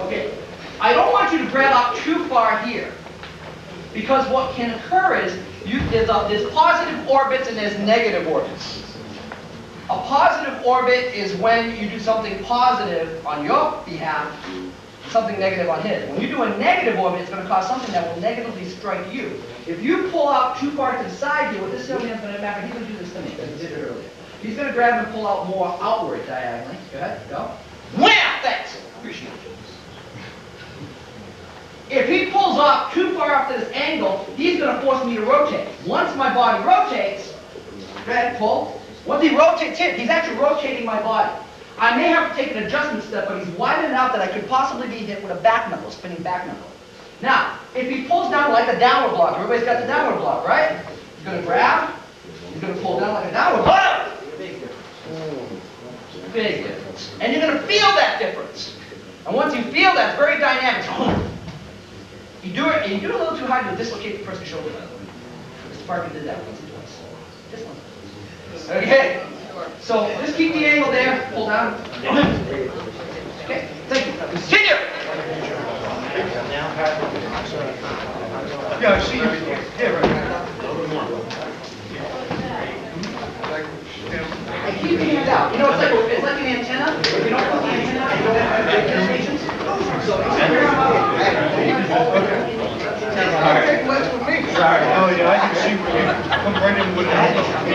Okay. I don't want you to grab up too far here. Because what can occur is, there's positive orbits and there's negative orbits. A positive orbit is when you do something positive on your behalf, something negative on his. When you do a negative orbit, it's going to cause something that will negatively strike you. If you pull out too far to the side here, what this young man's going to remember, he's going to do this to me, because he did it earlier. He's going to grab and pull out more outward diagonally. Go ahead, go. Wham! Thanks. Appreciate it. If he pulls off too far off to this angle, he's going to force me to rotate. Once my body rotates, go ahead, pull. Once he rotates here, he's actually rotating my body. I may have to take an adjustment step, but he's wide enough that I could possibly be hit with a back knuckle, spinning back knuckle. Now, if he pulls down like a downward block, everybody's got the downward block, right? He's going to grab, he's going to pull down like a downward block. Big difference. Big difference. And you're going to feel that difference. And once you feel that, it's very dynamic. You do it, and you do it a little too hard, you'll dislocate the person's shoulder. Mr. Parker did that once or twice. This one. Okay? So just keep the angle there, pull down. Okay, thank you. Continue! Yeah, I see you. Yeah, right. I keep your hand out. You know, it's like an antenna. If you don't put the antenna out, you don't have radio stations. So it's here I'm out. Sorry. Oh, yeah, I can see where you come right in with it.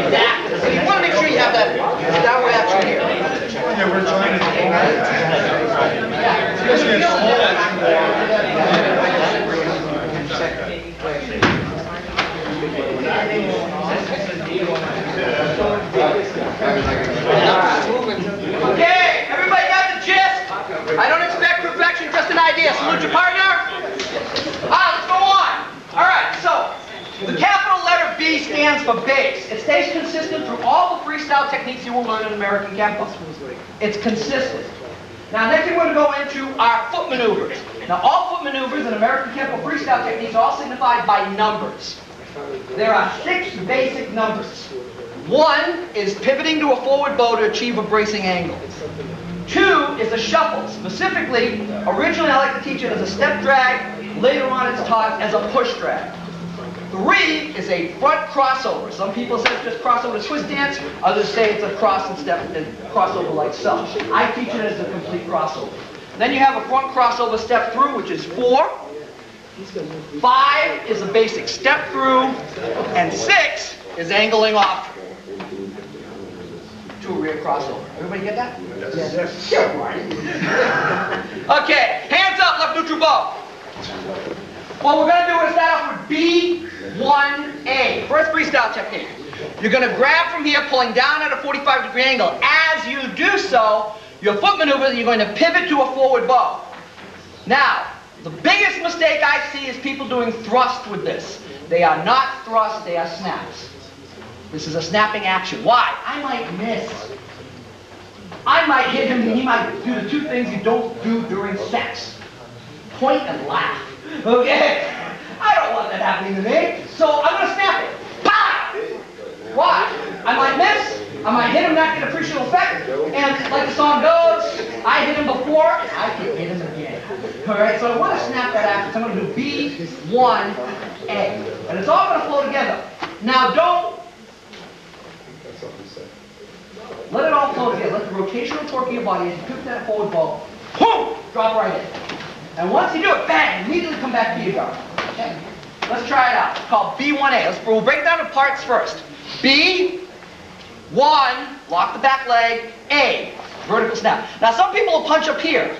Exactly. So you want to make sure you have that downward action here. Yeah, we're trying to Okay, everybody got the gist? I don't expect perfection, just an idea. Salute your partner. Let's go on. All right, so the capital letter B stands for base. It stays consistent through all the freestyle techniques you will learn in American Kenpo. It's consistent. Now, next thing we're going to go into are foot maneuvers. Now, all foot maneuvers in American Kenpo freestyle techniques are all signified by numbers. There are 6 basic numbers. 1 is pivoting to a forward bow to achieve a bracing angle. 2 is a shuffle. Specifically, originally I like to teach it as a step drag. Later on it's taught as a push drag. 3 is a front crossover. Some people say it's just crossover to twist dance. Others say it's a cross and step and crossover like so. I teach it as a complete crossover. Then you have a front crossover step through, which is 4. 5 is a basic step through. And 6 is angling off to a rear crossover. Everybody get that? Yes. Sure, Marty. Okay, hands up, left neutral bow. What we're going to do is start off with B1A. First freestyle technique. You're going to grab from here, pulling down at a 45-degree angle. As you do so, your foot maneuver, you're going to pivot to a forward bow. Now, the biggest mistake I see is people doing thrust with this. They are not thrusts, they are snaps. This is a snapping action. Why? I might miss. I might hit him and he might do the 2 things you don't do during sex. Point and laugh. Okay? I don't want that happening to me. So I'm going to snap it. Pow! Why? I might miss. I might hit him, not get appreciable effect. And like the song goes, I hit him before and I can hit him again. Alright, so I want to snap that action. So I'm going to do B1A. And it's all going to flow together. Now don't let it all flow together. Let the rotational torque of your body, as you pivot that forward bow, boom, drop right in. And once you do it, bang, immediately come back to your guard. Okay? Let's try it out. It's called B1A. We'll break it down to parts first. B, 1, lock the back leg, A, vertical snap. Now some people will punch up here.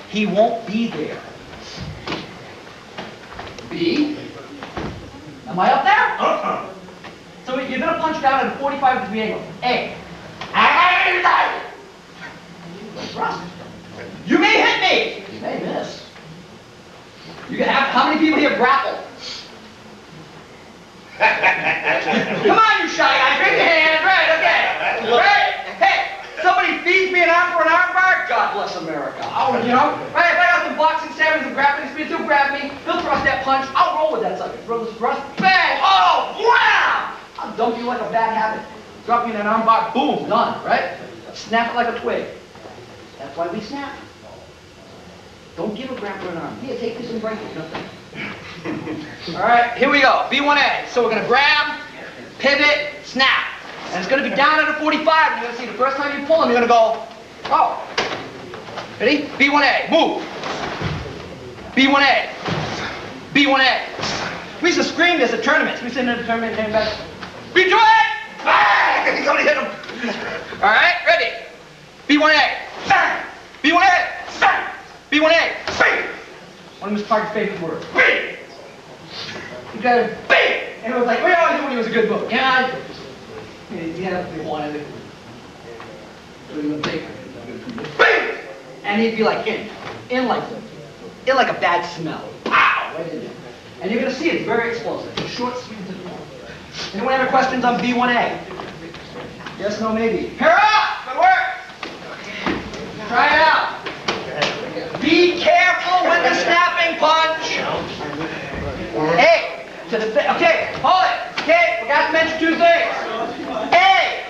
He won't be there. B, am I up there? So you're going to punch down at a 45-degree angle. A. Thrust. You may hit me. You may miss. You can have, how many people here grapple? Come on, you shy guys. Raise your hand. Right, okay. Right? Hey, somebody feeds me an arm for an arm bar? God bless America. You know? Right, if I got some boxing savings and grappling experience, he'll grab me. He'll thrust that punch. I'll roll with that sucker. Throw this thrust. Bang! Oh, wow! I'll dump you like a bad habit. Drop you in an arm bar. Boom. Done. Right? Snap it like a twig. That's why we snap. Don't give a grappler an arm. Here, take this and break it. Nothing. All right, here we go. B1A. So we're going to grab, pivot, snap. And it's going to be down at a 45. You're going to see the first time you pull them, you're going to go, oh. Ready? B1A. Move. B1A. B1A. We used to scream this at tournaments. We sit in a tournament and came back. B2A! Bang! Somebody hit him. All right, ready? B1A. Bang! B1A. Bang! B1A. Bang! One of Mr. Parker's favorite words. Bang! You got to bang! And it was like, we always knew when he was a good book. Yeah, he had to be wanted to. So he would take bang! And he'd be like in like a bad smell. Wow! Right in there. And you're going to see it's very explosive. It's short, sweet, and long. Anyone have any questions on B1A? Yes, no, maybe. Pair up! Good work! Try it out. Be careful with the snapping punch. Hey, to the okay, hold it. Okay, we got to mention two things. Hey,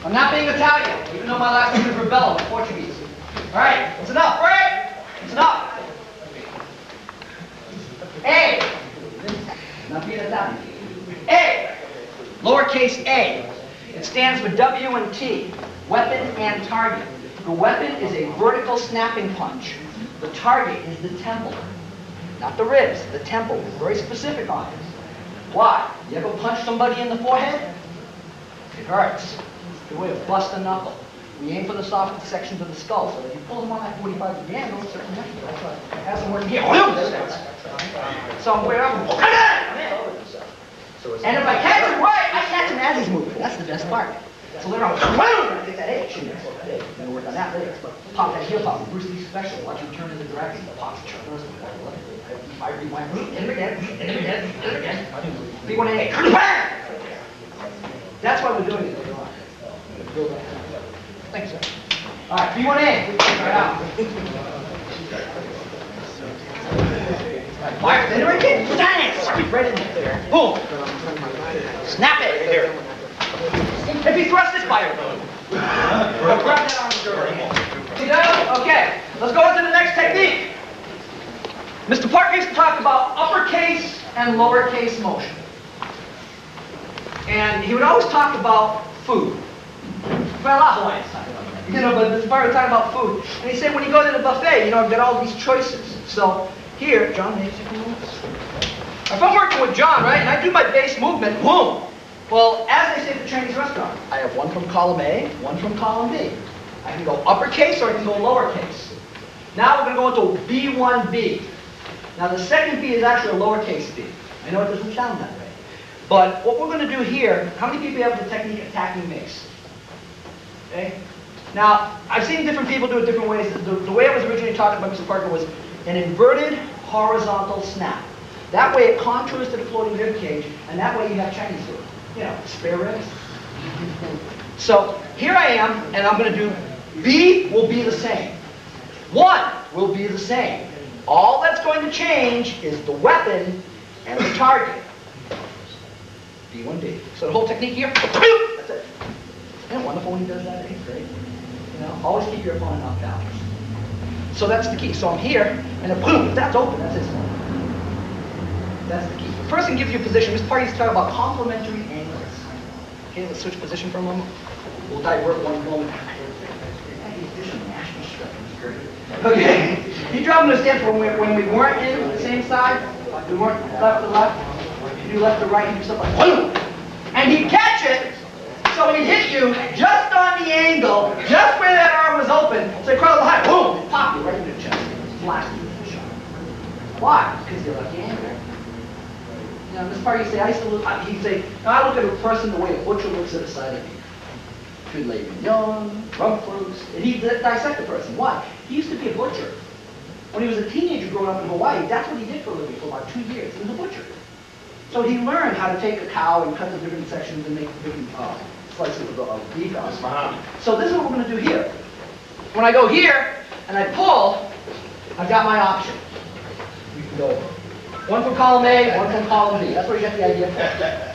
I'm not being Italian, even though my last name is Rebello, I'm Portuguese. All right, it's enough, right? It's enough. A, not being Italian. A, lowercase a. It stands for W and T, weapon and target. The weapon is a vertical snapping punch. The target is the temple, not the ribs, the temple. We're very specific on it. Why? You ever punch somebody in the forehead? It hurts. It's the way to bust a knuckle. We aim for the soft sections of the skull, so if you pull them on that 45 degree angle, it's certain that's why it has them working here. Somewhere I'm and if I catch him right, I catch him as he's moving. That's the best part. So later on, I take that edge. Never work on that later, but pop that heel pop. Bruce Lee special. Watch him turn in the direction. The pops turn. I rewind. Hit him again. Hit him again. Hit him again. B1A. That's why we're doing it. Thanks, sir. All right, B1A. Try it out. Fire. Hit him again. Dance. Keep right in there. Boom. Snap it. Here. If he thrusts this fire. Grab that arm. Okay, let's go into the next technique. Mr. Parker used to talk about uppercase and lowercase motion. And he would always talk about food. Well, a lot of Hawaiians talk about that. You know, but Mr. Parker would talk about food. And he said when you go to the buffet, you know, I've got all these choices. So here, John, maybe you can move. If I'm working with John, right, and I do my base movement, boom. Well, as they say at the Chinese restaurant, I have one from column A, one from column B. I can go uppercase or I can go lowercase. Now we're going to go into B1B. Now the second B is actually a lowercase b. I know it doesn't sound that way. But what we're going to do here, how many people have the technique attacking mace? Okay? Now, I've seen different people do it different ways. The way it was originally taught by Mr. Parker was an inverted horizontal snap. That way it contours to the floating rib cage, and that way you have Chinese food. You know, spare ribs. So here I am, and I'm going to do B will be the same. 1 will be the same. All that's going to change is the weapon and the target. B1B. So the whole technique here, that's it. Isn't it wonderful when he does that? It's great. You know, always keep your opponent knocked out. So that's the key. So I'm here, and then boom, if that's open, that's it. That's the key. The person gives you a position. This part is talking about complementary angles. Okay, let's switch position for a moment. We'll divert one moment. Okay, you drop him to stand for when we weren't in the same side, we weren't left to left, you do left to right, you do stuff like boom! And he'd catch it, so he'd hit you just on the angle, just where that arm was open, so he'd cross the high, boom, and pop you right in the chest. Blast you with the shot. Why? Because you're left-handed. You know, this part you say, I used to look, he'd say, I look at a person the way a butcher looks at a side of meat. Filet mignon, rump roast, and he'd dissect the person. Why? He used to be a butcher. When he was a teenager growing up in Hawaii, that's what he did for a living for about 2 years. He was a butcher. So he learned how to take a cow and cut the different sections and make different slices of beef out of it. So this is what we're going to do here. When I go here and I pull, I've got my option. You can go one from column A, one from column B. That's where you get the idea from.